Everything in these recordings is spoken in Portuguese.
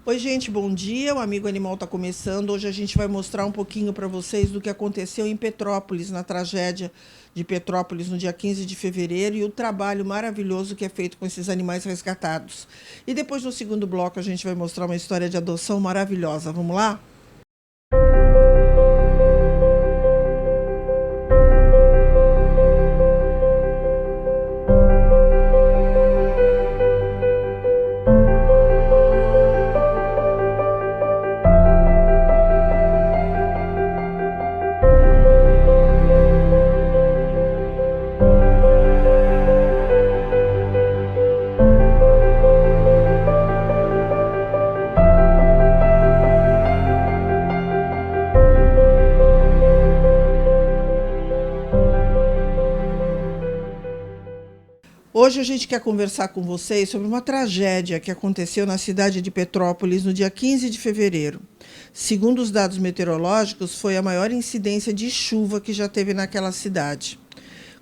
Oi, gente, bom dia. O Amigo Animal está começando. Hoje a gente vai mostrar um pouquinho para vocês do que aconteceu em Petrópolis, na tragédia de Petrópolis, no dia 15 de fevereiro, e o trabalho maravilhoso que é feito com esses animais resgatados. E depois, no segundo bloco, a gente vai mostrar uma história de adoção maravilhosa. Vamos lá? Hoje a gente quer conversar com vocês sobre uma tragédia que aconteceu na cidade de Petrópolis no dia 15 de fevereiro. Segundo os dados meteorológicos, foi a maior incidência de chuva que já teve naquela cidade.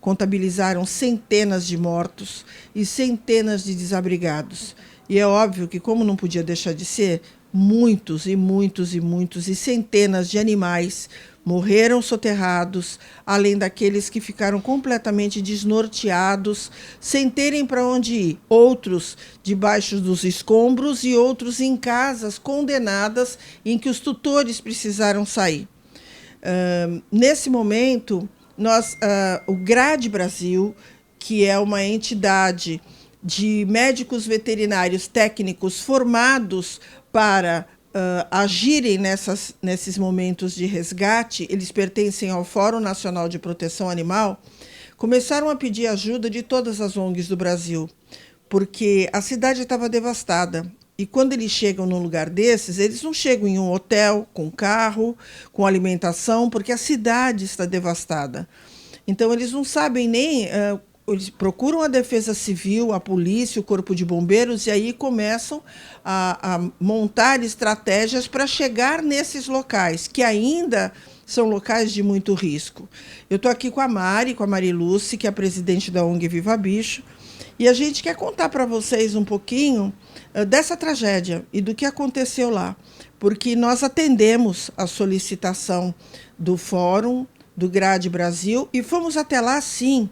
Contabilizaram centenas de mortos e centenas de desabrigados. E é óbvio que, como não podia deixar de ser, muitos e centenas de animais morreram soterrados, além daqueles que ficaram completamente desnorteados, sem terem para onde ir. Outros debaixo dos escombros e outros em casas condenadas em que os tutores precisaram sair. Nesse momento, o GRAD Brasil, que é uma entidade de médicos veterinários técnicos formados para agirem nesses momentos de resgate, eles pertencem ao Fórum Nacional de Proteção Animal, começaram a pedir ajuda de todas as ONGs do Brasil, porque a cidade estava devastada. E quando eles chegam num lugar desses, eles não chegam em um hotel, com carro, com alimentação, porque a cidade está devastada. Então, eles não sabem nem... eles procuram a Defesa Civil, a polícia, o Corpo de Bombeiros, e aí começam a montar estratégias para chegar nesses locais, que ainda são locais de muito risco. Eu estou aqui com a Mari Lúcia, que é a presidente da ONG Viva Bicho, e a gente quer contar para vocês um pouquinho dessa tragédia e do que aconteceu lá, porque nós atendemos a solicitação do Fórum, do GRAD Brasil, e fomos até lá, sim.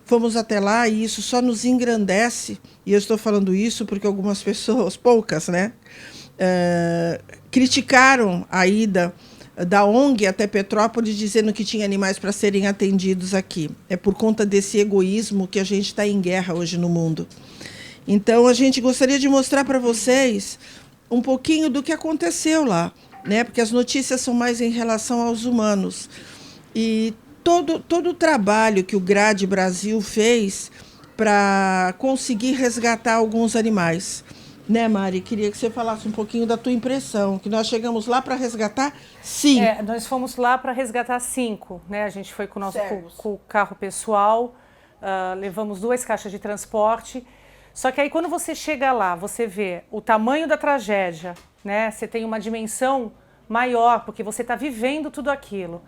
Fomos até lá e isso só nos engrandece, e eu estou falando isso porque algumas pessoas, poucas, né, criticaram a ida da ONG até Petrópolis, dizendo que tinha animais para serem atendidos aqui. É por conta desse egoísmo que a gente está em guerra hoje no mundo. Então, a gente gostaria de mostrar para vocês um pouquinho do que aconteceu lá, né, porque as notícias são mais em relação aos humanos. E todo o trabalho que o GRAD Brasil fez para conseguir resgatar alguns animais. Né, Mari? Queria que você falasse um pouquinho da tua impressão, que nós chegamos lá para resgatar 5. Nós fomos lá para resgatar 5, né? A gente foi com o nosso com o carro pessoal, levamos 2 caixas de transporte. Só que aí quando você chega lá, você vê o tamanho da tragédia, né? Você tem uma dimensão maior, porque você está vivendo tudo aquilo.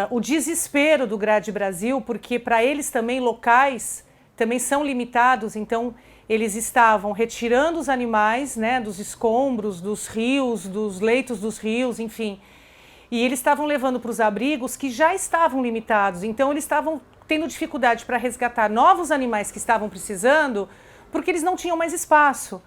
O desespero do GRAD Brasil, porque para eles também locais também são limitados, então eles estavam retirando os animais, né, dos escombros, dos rios, dos leitos dos rios, enfim, e eles estavam levando para os abrigos que já estavam limitados, então eles estavam tendo dificuldade para resgatar novos animais que estavam precisando, porque eles não tinham mais espaço.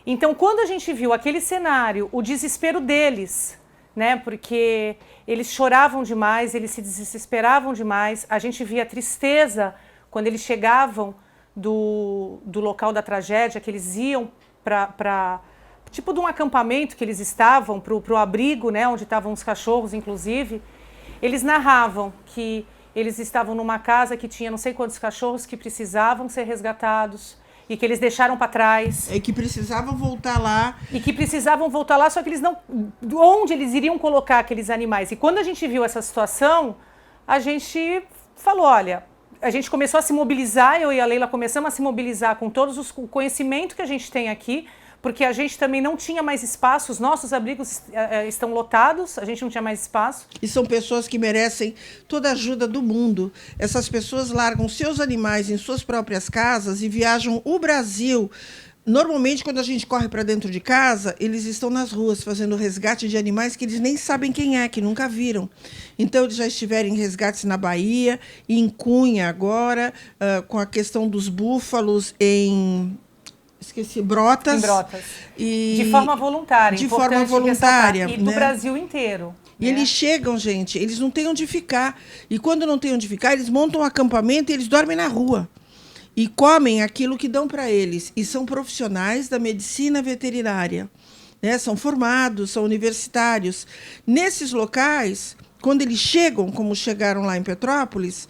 Então, quando a gente viu aquele cenário, o desespero deles, né, porque eles choravam demais, eles se desesperavam demais, a gente via a tristeza quando eles chegavam do local da tragédia, que eles iam para tipo de um acampamento que eles estavam, para o abrigo, né, onde estavam os cachorros, inclusive. Eles narravam que eles estavam numa casa que tinha não sei quantos cachorros que precisavam ser resgatados e que eles deixaram para trás. E que precisavam voltar lá. E que precisavam voltar lá, só que eles não... Onde eles iriam colocar aqueles animais? E quando a gente viu essa situação, a gente falou, olha... A gente começou a se mobilizar, eu e a Leila começamos a se mobilizar com todo o conhecimento que a gente tem aqui, porque a gente também não tinha mais espaço, os nossos abrigos estão lotados, a gente não tinha mais espaço. E são pessoas que merecem toda a ajuda do mundo. Essas pessoas largam seus animais em suas próprias casas e viajam o Brasil Normalmente, quando a gente corre para dentro de casa, eles estão nas ruas fazendo resgate de animais que eles nem sabem quem é, que nunca viram. Então, eles já estiveram em resgates na Bahia, em Cunha agora, com a questão dos búfalos em... Esqueci, Brotas. Em Brotas. E de forma voluntária. De forma voluntária. E do né? Brasil inteiro. E eles chegam, gente, eles não têm onde ficar. E quando não têm onde ficar, eles montam um acampamento e eles dormem na rua. E comem aquilo que dão para eles. E são profissionais da medicina veterinária. Né? São formados, são universitários. Nesses locais, quando eles chegam, como chegaram lá em Petrópolis,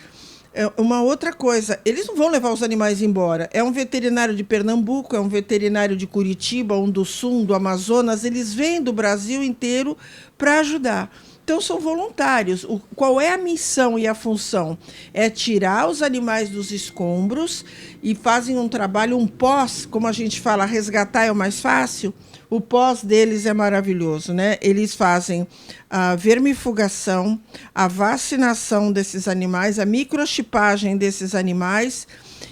é uma outra coisa. Eles não vão levar os animais embora. É um veterinário de Pernambuco, é um veterinário de Curitiba, um do Sul, um do Amazonas. Eles vêm do Brasil inteiro para ajudar. Então, são voluntários. Qual é a missão e a função? É tirar os animais dos escombros e fazem um trabalho, um pós, como a gente fala, resgatar é o mais fácil. O pós deles é maravilhoso, né? Eles fazem a vermifugação, a vacinação desses animais, a microchipagem desses animais.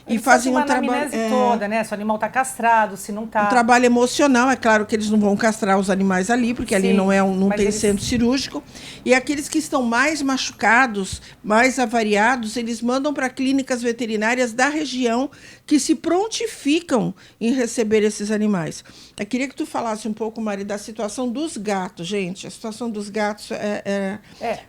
Eles fazem um trabalho toda, né? Se o animal está castrado, se não está. Um trabalho emocional, é claro que eles não vão castrar os animais ali, porque ali não tem centro cirúrgico. E aqueles que estão mais machucados, mais avariados, eles mandam para clínicas veterinárias da região que se prontificam em receber esses animais. Eu queria que tu falasse um pouco, Mari, da situação dos gatos, gente. A situação dos gatos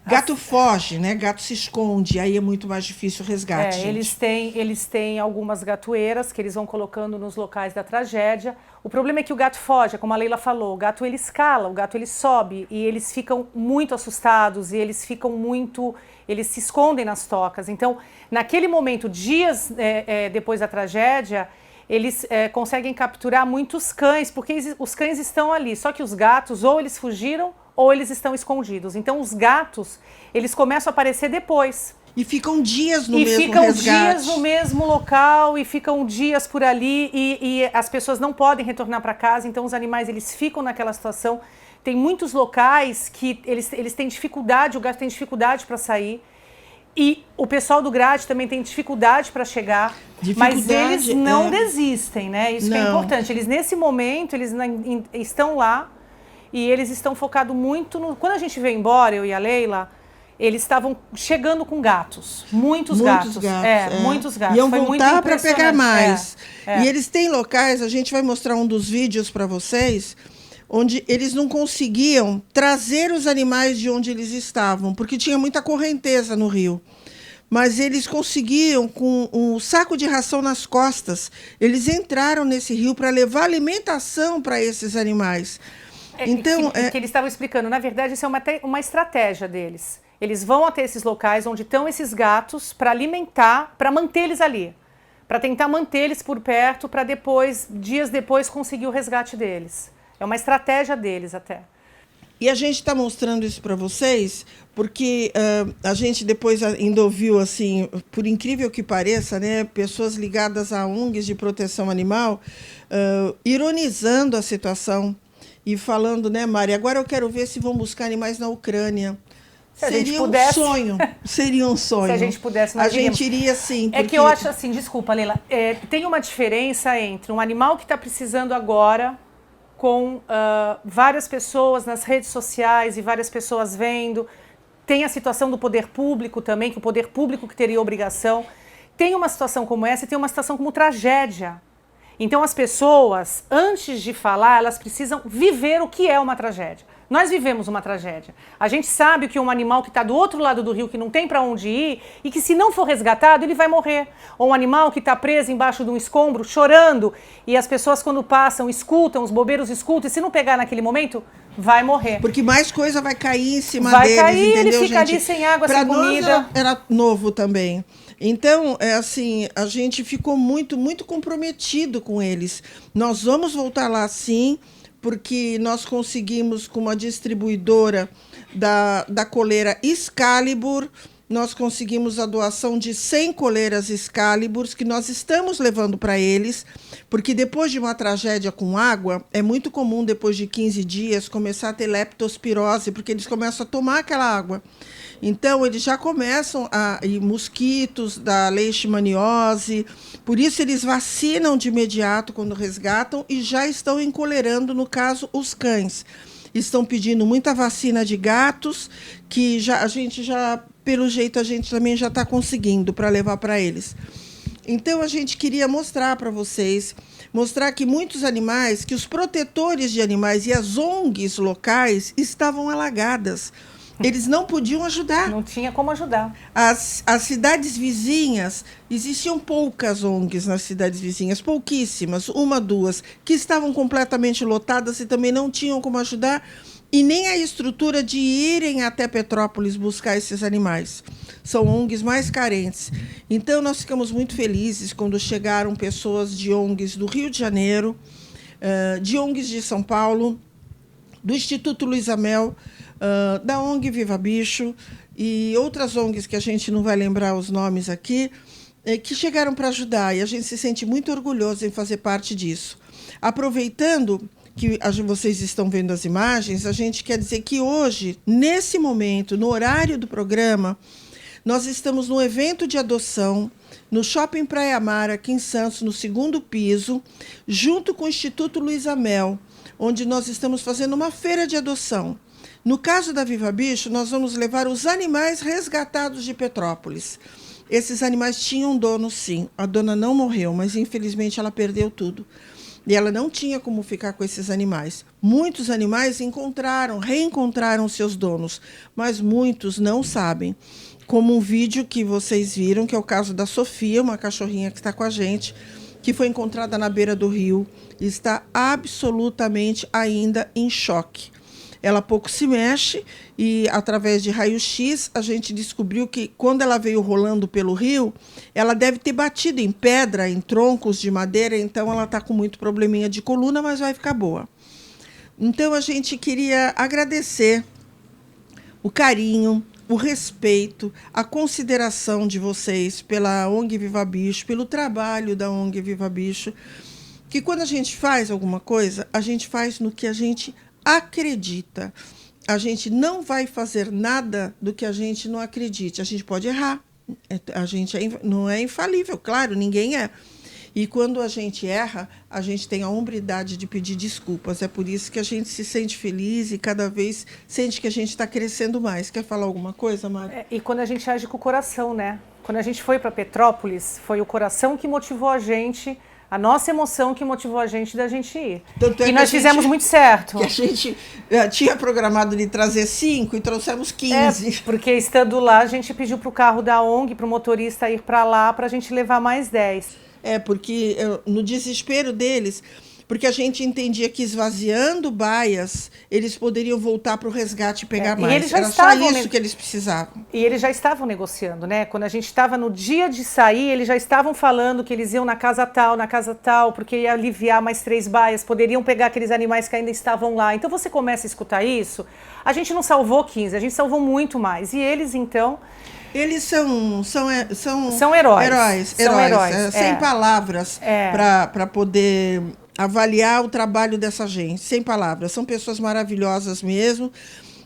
gato foge, né? Gato se esconde, aí é muito mais difícil o resgate. Eles têm algumas gatoeiras que eles vão colocando nos locais da tragédia. O problema é que o gato foge, como a Leila falou, o gato ele escala, o gato ele sobe e eles ficam muito assustados e eles se escondem nas tocas. Então, naquele momento, dias depois da tragédia, eles conseguem capturar muitos cães, porque os cães estão ali, só que os gatos ou eles fugiram ou eles estão escondidos. Então, os gatos, eles começam a aparecer depois. E ficam dias no mesmo resgate. E ficam dias no mesmo local, e ficam dias por ali, e as pessoas não podem retornar para casa, então os animais eles ficam naquela situação. Tem muitos locais que eles têm dificuldade, o gato tem dificuldade para sair, e o pessoal do GRAD também tem dificuldade para chegar, mas eles não desistem, né? Isso que é importante. Eles, nesse momento, eles estão lá, e eles estão focados muito no... Quando a gente veio embora, eu e a Leila... Eles estavam chegando com gatos, muitos gatos. Muitos gatos. Iam voltar para pegar mais. E eles têm locais, a gente vai mostrar um dos vídeos para vocês, onde eles não conseguiam trazer os animais de onde eles estavam, porque tinha muita correnteza no rio. Mas eles conseguiam, com um saco de ração nas costas, eles entraram nesse rio para levar alimentação para esses animais. Então, que eles estavam explicando, na verdade, isso é uma estratégia deles. Eles vão até esses locais onde estão esses gatos para alimentar, para manter eles ali. Para tentar manter eles por perto, para depois, dias depois, conseguir o resgate deles. É uma estratégia deles até. E a gente está mostrando isso para vocês, porque a gente depois ainda ouviu, assim, por incrível que pareça, né, pessoas ligadas a ONGs de proteção animal, ironizando a situação e falando, né, Mari, agora eu quero ver se vão buscar animais na Ucrânia. Seria um sonho. Se a gente pudesse, nós gente iria sim. Porque... É que eu acho assim, desculpa, Leila, tem uma diferença entre um animal que está precisando agora, com várias pessoas nas redes sociais e várias pessoas vendo, tem a situação do poder público também, que o poder público que teria obrigação, tem uma situação como essa e tem uma situação como tragédia. Então as pessoas, antes de falar, elas precisam viver o que é uma tragédia. Nós vivemos uma tragédia. A gente sabe que um animal que está do outro lado do rio, que não tem para onde ir, e que se não for resgatado, ele vai morrer. Ou um animal que está preso embaixo de um escombro, chorando, e as pessoas quando passam, escutam, os bobeiros escutam, e se não pegar naquele momento, vai morrer. Porque mais coisa vai cair em cima deles, cair, entendeu, ele fica ali sem água, sem comida. Nós era novo também. Então, assim, a gente ficou muito, muito comprometido com eles. Nós vamos voltar lá, sim, porque nós conseguimos, com uma distribuidora da coleira Excalibur, nós conseguimos a doação de 100 coleiras Excaliburs, que nós estamos levando para eles, porque depois de uma tragédia com água, é muito comum, depois de 15 dias, começar a ter leptospirose, porque eles começam a tomar aquela água. Então, eles já começam e mosquitos da leishmaniose, por isso eles vacinam de imediato quando resgatam e já estão encolerando, no caso, os cães. Estão pedindo muita vacina de gatos, que a gente já, pelo jeito, a gente também já está conseguindo para levar para eles. Então, a gente queria mostrar para vocês, mostrar que muitos animais, que os protetores de animais e as ONGs locais estavam alagadas. Eles não podiam ajudar. Não tinha como ajudar. As cidades vizinhas, existiam poucas ONGs nas cidades vizinhas, pouquíssimas, uma, duas, que estavam completamente lotadas e também não tinham como ajudar, e nem a estrutura de irem até Petrópolis buscar esses animais. São ONGs mais carentes. Então, nós ficamos muito felizes quando chegaram pessoas de ONGs do Rio de Janeiro, de ONGs de São Paulo, do Instituto Luiz Amel, da ONG Viva Bicho e outras ONGs que a gente não vai lembrar os nomes aqui, que chegaram para ajudar, e a gente se sente muito orgulhoso em fazer parte disso. Aproveitando que vocês estão vendo as imagens, a gente quer dizer que hoje, nesse momento, no horário do programa, nós estamos no evento de adoção, no Shopping Praia Mar, aqui em Santos, no 2º piso, junto com o Instituto Luiz Amel, onde nós estamos fazendo uma feira de adoção. No caso da Viva Bicho, nós vamos levar os animais resgatados de Petrópolis. Esses animais tinham dono, sim. A dona não morreu, mas infelizmente ela perdeu tudo. E ela não tinha como ficar com esses animais. Muitos animais reencontraram seus donos, mas muitos não sabem. Como um vídeo que vocês viram, que é o caso da Sofia, uma cachorrinha que está com a gente, que foi encontrada na beira do rio e está absolutamente ainda em choque. Ela pouco se mexe e, através de raio-x, a gente descobriu que, quando ela veio rolando pelo rio, ela deve ter batido em pedra, em troncos de madeira, então ela está com muito probleminha de coluna, mas vai ficar boa. Então, a gente queria agradecer o carinho, o respeito, a consideração de vocês pela ONG Viva Bicho, pelo trabalho da ONG Viva Bicho, que quando a gente faz alguma coisa, a gente faz no que a gente acredita. A gente não vai fazer nada do que a gente não acredite. A gente pode errar. A gente não é infalível, claro, ninguém é. E quando a gente erra, a gente tem a hombridade de pedir desculpas. É por isso que a gente se sente feliz e cada vez sente que a gente está crescendo mais. Quer falar alguma coisa, Mari? E quando a gente age com o coração, né? Quando a gente foi para Petrópolis, foi o coração que motivou a gente, a nossa emoção que motivou a gente da gente ir. Tanto é e nós fizemos muito certo. Que a gente tinha programado de trazer 5 e trouxemos 15. Porque estando lá, a gente pediu para o carro da ONG, para o motorista ir para lá, para a gente levar mais 10. Porque no desespero deles, porque a gente entendia que esvaziando baias, eles poderiam voltar para o resgate e pegar mais. Eles já Era só isso que eles precisavam. E eles já estavam negociando, né? Quando a gente estava no dia de sair, eles já estavam falando que eles iam na casa tal, porque ia aliviar mais 3 baias, poderiam pegar aqueles animais que ainda estavam lá. Então você começa a escutar isso, a gente não salvou 15, a gente salvou muito mais. E eles, então... Eles são heróis. São heróis. Sem palavras para poder avaliar o trabalho dessa gente. Sem palavras. São pessoas maravilhosas mesmo.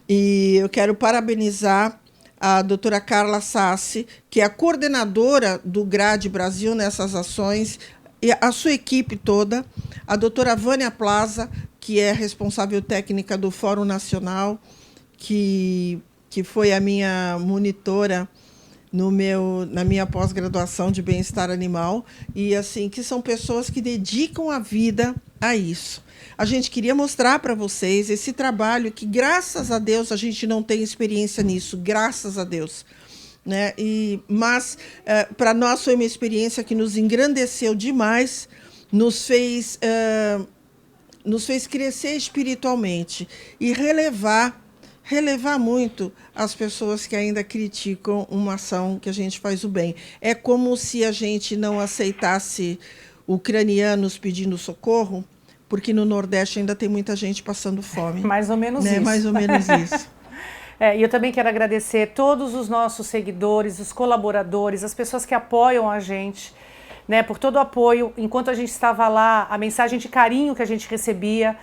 E eu quero parabenizar a doutora Carla Sassi, que é a coordenadora do GRAD Brasil nessas ações, e a sua equipe toda. A doutora Vânia Plaza, que é responsável técnica do Fórum Nacional, que foi a minha monitora na minha pós-graduação de bem-estar animal, e assim, que são pessoas que dedicam a vida a isso. A gente queria mostrar para vocês esse trabalho que, graças a Deus, a gente não tem experiência nisso, graças a Deus. Né? Mas, para nós, foi uma experiência que nos engrandeceu demais, nos fez crescer espiritualmente e relevar muito as pessoas que ainda criticam uma ação que a gente faz o bem. É como se a gente não aceitasse ucranianos pedindo socorro, porque no Nordeste ainda tem muita gente passando fome. Mais ou menos né? isso. Mais ou menos isso. E eu também quero agradecer todos os nossos seguidores, os colaboradores, as pessoas que apoiam a gente, né, por todo o apoio. Enquanto a gente estava lá, a mensagem de carinho que a gente recebia,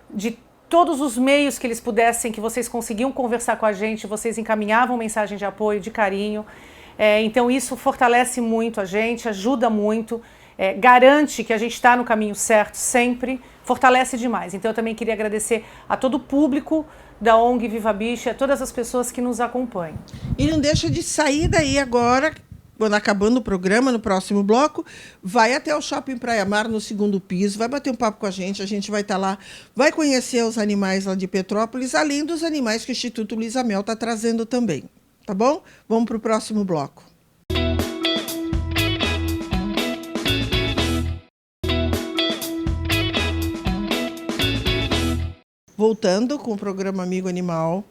de todos os meios que eles pudessem, que vocês conseguiam conversar com a gente, vocês encaminhavam mensagem de apoio, de carinho. Então isso fortalece muito a gente, ajuda muito, garante que a gente está no caminho certo sempre, fortalece demais. Então eu também queria agradecer a todo o público da ONG Viva Bicho e a todas as pessoas que nos acompanham. E não deixa de sair daí agora, quando acabando o programa, no próximo bloco, vai até o Shopping Praia Mar, no 2º piso, vai bater um papo com a gente vai estar lá, vai conhecer os animais lá de Petrópolis, além dos animais que o Instituto Luiza Mel está trazendo também. Tá bom? Vamos para o próximo bloco. Voltando com o programa Amigo Animal.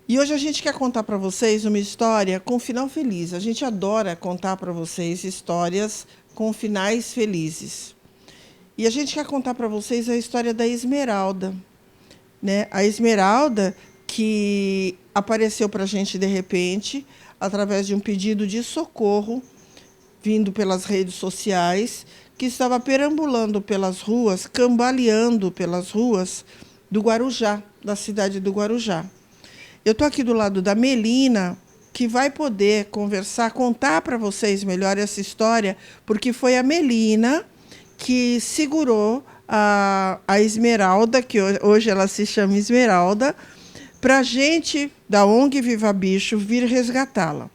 E hoje a gente quer contar para vocês uma história com final feliz. A gente adora contar para vocês histórias com finais felizes. E a gente quer contar para vocês a história da Esmeralda, né? A Esmeralda que apareceu para a gente de repente, através de um pedido de socorro, vindo pelas redes sociais, que estava perambulando pelas ruas, cambaleando pelas ruas do Guarujá, da cidade do Guarujá. Eu estou aqui do lado da Melina, que vai poder conversar, contar para vocês melhor essa história, porque foi a Melina que segurou a Esmeralda, que hoje ela se chama Esmeralda, para a gente, da ONG Viva Bicho, vir resgatá-la.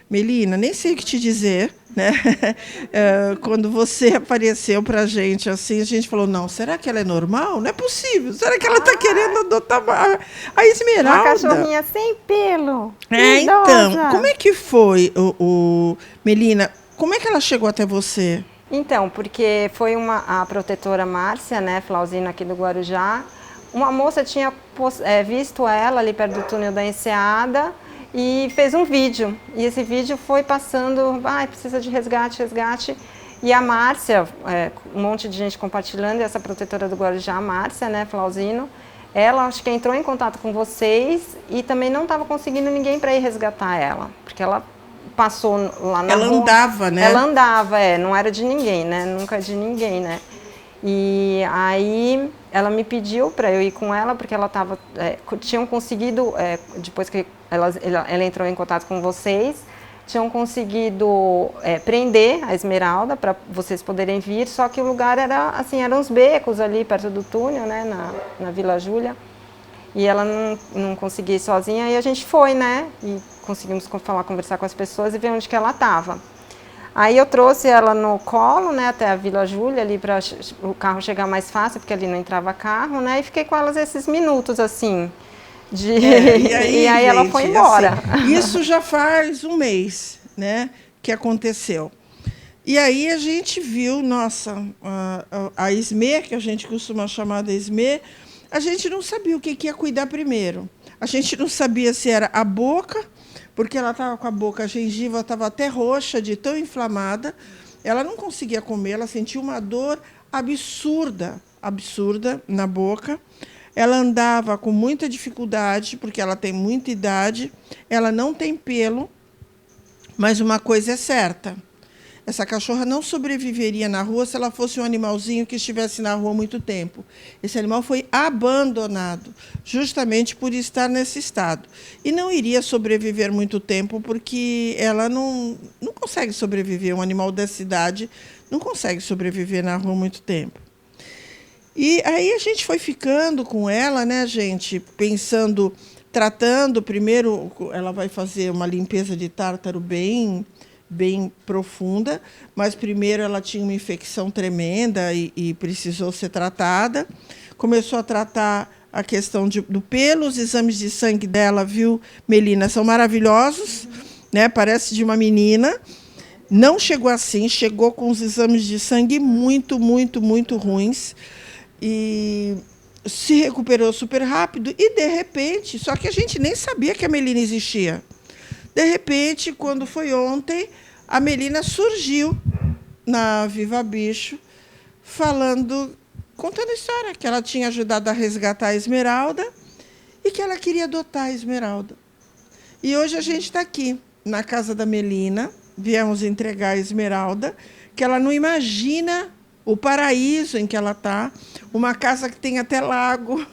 Melina, nem sei o que te dizer, né? Quando você apareceu para a gente assim, a gente falou, não, será que ela é normal? Não é possível. Será que ela está querendo adotar a Esmeralda? Uma cachorrinha sem pelo. Então, como é que foi, Melina, como é que ela chegou até você? Então, porque foi a protetora Márcia, né, Flauzina aqui do Guarujá. Uma moça tinha visto ela ali perto do túnel da Enseada, e fez um vídeo, e esse vídeo foi passando, precisa de resgate, e a Márcia, um monte de gente compartilhando, e essa protetora do Guarujá, a Márcia, né, Flauzino, ela acho que entrou em contato com vocês e também não estava conseguindo ninguém para ir resgatar ela, porque ela passou lá na rua. Ela andava, né? Ela andava, não era de ninguém, né, nunca de ninguém, né. E aí ela me pediu para eu ir com ela, porque ela tinham conseguido, depois que ela entrou em contato com vocês, tinham conseguido prender a Esmeralda para vocês poderem vir, só que o lugar era assim, eram uns becos ali perto do túnel, né, na Vila Júlia, e ela não conseguia ir sozinha, e a gente foi, né, e conseguimos conversar com as pessoas e ver onde que ela estava. Aí eu trouxe ela no colo, né, até a Vila Júlia, ali para o carro chegar mais fácil, porque ali não entrava carro, né, e fiquei com elas esses minutos, assim, e aí ela foi embora. Assim, isso já faz um mês, né, que aconteceu. E aí a gente viu, nossa, a Esmê, que a gente costuma chamar de Esmê, a gente não sabia o que ia cuidar primeiro. A gente não sabia se era a boca, porque ela estava com a boca, a gengiva estava até roxa, de tão inflamada. Ela não conseguia comer, ela sentia uma dor absurda na boca. Ela andava com muita dificuldade, porque ela tem muita idade, ela não tem pelo, mas uma coisa é certa, essa cachorra não sobreviveria na rua se ela fosse um animalzinho que estivesse na rua há muito tempo. Esse animal foi abandonado, justamente por estar nesse estado. E não iria sobreviver muito tempo, porque ela não consegue sobreviver, um animal dessa idade não consegue sobreviver na rua muito tempo. E aí a gente foi ficando com ela, né, gente, pensando, tratando, primeiro ela vai fazer uma limpeza de tártaro bem profunda, mas primeiro ela tinha uma infecção tremenda e precisou ser tratada. Começou a tratar a questão do pelo, os exames de sangue dela, viu, Melina, são maravilhosos, né? Parece de uma menina. Não chegou assim, chegou com os exames de sangue muito ruins e se recuperou super rápido e, de repente, só que a gente nem sabia que a Melina existia. De repente, quando foi ontem, a Melina surgiu na Viva Bicho, contando a história, que ela tinha ajudado a resgatar a Esmeralda e que ela queria adotar a Esmeralda. E hoje a gente está aqui, na casa da Melina, viemos entregar a Esmeralda, que ela não imagina o paraíso em que ela está, uma casa que tem até lago,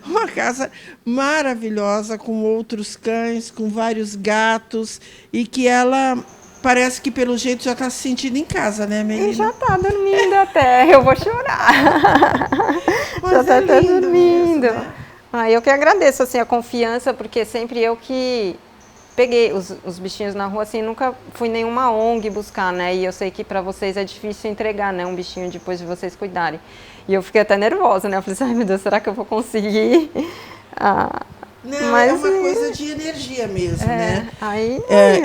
uma casa maravilhosa, com outros cães, com vários gatos, e que ela parece que, pelo jeito, já está se sentindo em casa, né, Melina? E já está dormindo até, eu vou chorar. Mas já está até dormindo. Mesmo, né? Eu que agradeço assim, a confiança, porque sempre eu que peguei os bichinhos na rua, assim, nunca fui em nenhuma ONG buscar, né? E eu sei que para vocês é difícil entregar, né, um bichinho depois de vocês cuidarem. E eu fiquei até nervosa, né? Eu falei assim, ai meu Deus, será que eu vou conseguir? Não, é uma coisa de energia mesmo, né? Aí,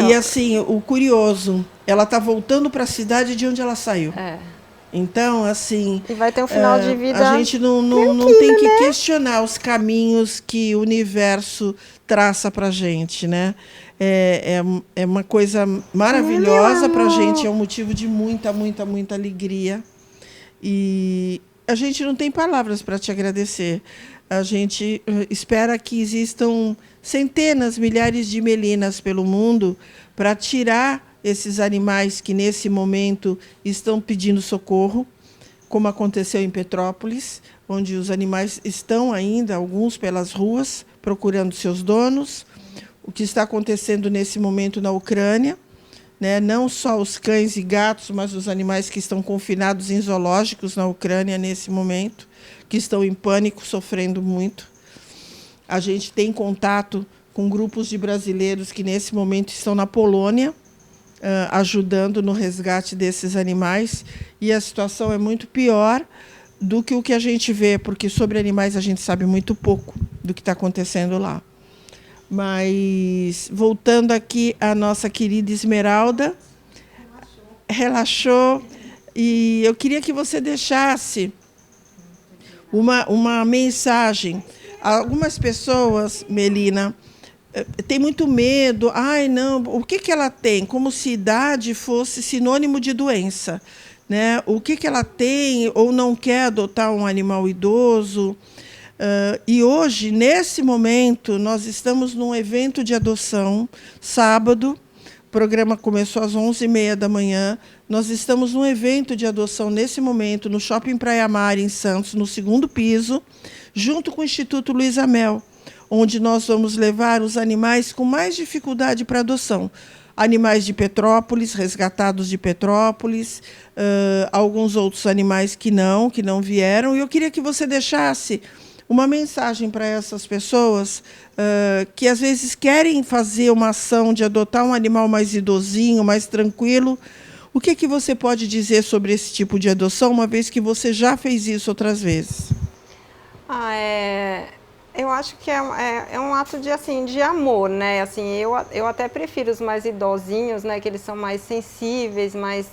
e assim, o curioso, ela está voltando para a cidade de onde ela saiu. Então, assim... E vai ter um final de vida a gente não tem que questionar os caminhos que o universo traça para a gente, né? É uma coisa maravilhosa para a gente, é um motivo de muita, muita, muita alegria. E a gente não tem palavras para te agradecer. A gente espera que existam centenas, milhares de Melinas pelo mundo para tirar esses animais que, nesse momento, estão pedindo socorro, como aconteceu em Petrópolis, onde os animais estão ainda, alguns, pelas ruas, procurando seus donos. O que está acontecendo nesse momento na Ucrânia, né? Não só os cães e gatos, mas os animais que estão confinados em zoológicos na Ucrânia nesse momento, que estão em pânico, sofrendo muito. A gente tem contato com grupos de brasileiros que, nesse momento, estão na Polônia, ajudando no resgate desses animais, e a situação é muito pior do que o que a gente vê, porque sobre animais a gente sabe muito pouco do que está acontecendo lá. Mas, voltando aqui à nossa querida Esmeralda, relaxou, e eu queria que você deixasse uma mensagem. Algumas pessoas, Melina, têm muito medo. Ai, não, o que ela tem? Como se idade fosse sinônimo de doença, né? O que ela tem ou não quer adotar um animal idoso? E hoje, nesse momento, nós estamos num evento de adoção, sábado. O programa começou às 11h30 da manhã. Nós estamos num evento de adoção, nesse momento, no Shopping Praia Mar, em Santos, no 2º piso, junto com o Instituto Luiza Mel, onde nós vamos levar os animais com mais dificuldade para adoção. Animais de Petrópolis, resgatados de Petrópolis, alguns outros animais que não vieram. E eu queria que você deixasse uma mensagem para essas pessoas que, às vezes, querem fazer uma ação de adotar um animal mais idosinho, mais tranquilo. O que você pode dizer sobre esse tipo de adoção, uma vez que você já fez isso outras vezes? Eu acho que é um ato de amor, né? Assim, eu até prefiro os mais idosinhos, né? Que eles são mais sensíveis, mais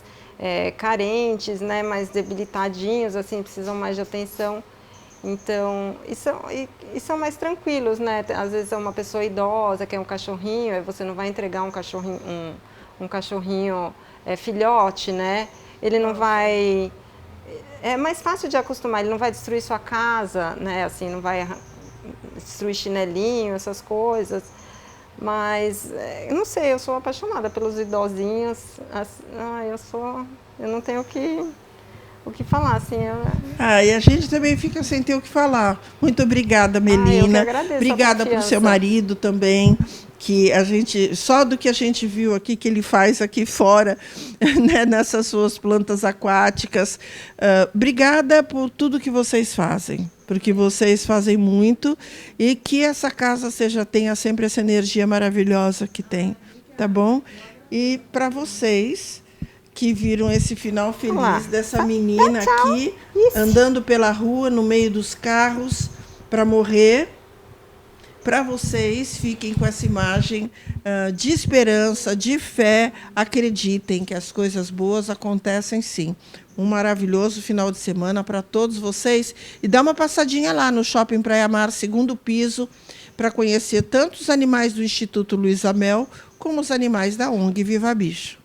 carentes, né? Mais debilitadinhos, assim, precisam mais de atenção. Então, e são mais tranquilos, né? Às vezes é uma pessoa idosa, quer um cachorrinho, aí você não vai entregar um cachorrinho filhote, né? Ele não vai... É mais fácil de acostumar, ele não vai destruir sua casa, né? Assim, não vai destruir chinelinho, essas coisas. Mas, eu não sei, eu sou apaixonada pelos idosinhos. Eu não tenho o que falar, assim. E a gente também fica sem ter o que falar. Muito obrigada, Melina. Eu que agradeço. Obrigada para o seu marido também, que a gente, só do que a gente viu aqui, que ele faz aqui fora, né, nessas suas plantas aquáticas. Obrigada por tudo que vocês fazem, porque vocês fazem muito, e que essa casa tenha sempre essa energia maravilhosa que tem, tá bom? E para vocês que viram esse final feliz dessa menina aqui, andando pela rua, no meio dos carros, para morrer. Para vocês, fiquem com essa imagem de esperança, de fé. Acreditem que as coisas boas acontecem sim. Um maravilhoso final de semana para todos vocês. E dá uma passadinha lá no Shopping Praia Mar, 2º piso, para conhecer tanto os animais do Instituto Luiza Mel, como os animais da ONG Viva Bicho.